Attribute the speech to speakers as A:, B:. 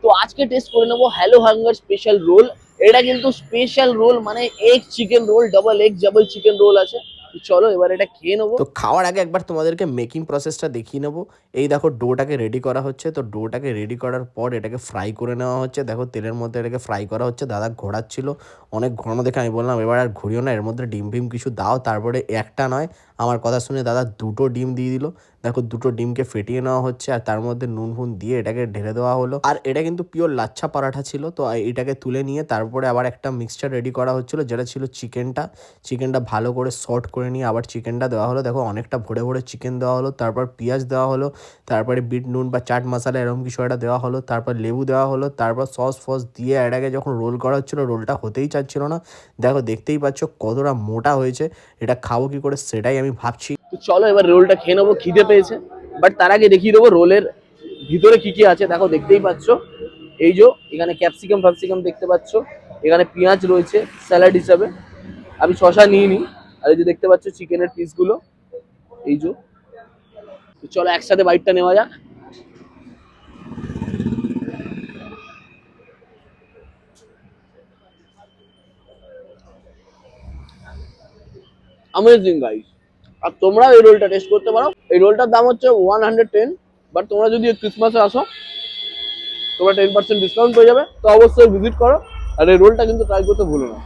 A: তো আজকে টেস্ট করে নেবো হ্যালো হাঙ্গার স্পেশাল রোল। এটা কিন্তু স্পেশাল রোল, মানে egg chicken roll, double egg double chicken roll আছে। তো চলো এবার এটা খেয়ে নেবো।
B: তো খাওয়ার আগে একবার তোমাদেরকে মেকিং প্রসেসটা দেখিয়ে নেবো। এই দেখো ডোটাকে রেডি করা হচ্ছে। তো ডোটাকে রেডি করার পর এটাকে ফ্রাই করে নেওয়া হচ্ছে। দেখো তেলের মধ্যে এটাকে ফ্রাই করা হচ্ছে। দাদা ঘোরাচ্ছিল, অনেক ঘন দেখে আমি বললাম এবার আর ঘুরিও না, এর মধ্যে ডিম ফিম কিছু দাও। তারপরে একটা নয়, আমার কথা শুনে দাদা দুটো ডিম দিয়ে দিল। দেখো দুটো ডিমকে ফেটিয়ে নেওয়া হচ্ছে আর তার মধ্যে নুন ফুন দিয়ে এটাকে ঢেলে দেওয়া হলো। আর এটা কিন্তু পিওর লাচ্ছা পরাঠা ছিল। তো এটাকে তুলে নিয়ে তারপরে আবার একটা মিক্সচার রেডি করা হচ্ছিলো, যেটা ছিল চিকেনটা ভালো করে সর্ট করে নিয়ে আবার চিকেনটা দেওয়া হলো। দেখো অনেকটা ভরে ভরে চিকেন দেওয়া হলো, তারপর পেঁয়াজ দেওয়া হলো, তারপরে বিট নুন বা চাট মশলা এরকম কিছু একটা দেওয়া হলো, তারপর লেবু দেওয়া হলো, তারপর সস ফস দিয়ে এটাকে যখন রোল করা হচ্ছিলো, রোলটা হতেই চাচ্ছিল না। দেখো দেখতেই পাচ্ছ কতটা মোটা হয়েছে। এটা খাবো কি করে সেটাই আমি ভাবছি।
A: তো চলো এবার রোলটা খেয়ে নেবো, খিদে পেয়েছে। বাট তার আগে দেখিয়ে দেবো রোলের ভিতরে কি কি আছে। দেখো দেখতেই পাচ্ছ, এই যে এখানে ক্যাপসিকাম ফ্যাপসিকাম দেখতে পাচ্ছ, এখানে পেঁয়াজ রয়েছে স্যালাড হিসাবে। আমি শশা নিইনি। আর এই যে দেখতে পাচ্ছ চিকেনের পিসগুলো, এই যে। তো চলো একসাথে বাইটটা নেওয়া যাক। Amazing guys. আর তোমরা এই রোলটা টেস্ট করতে পারো। এই রোলটার দাম হচ্ছে 110। বাট তোমরা যদি ক্রিসমাসে আসো, তোমরা 10% ডিসকাউন্ট পেয়ে যাবে। তো অবশ্যই ভিজিট করো, আর এই রোলটা কিন্তু ট্রাই করতে ভুলো না।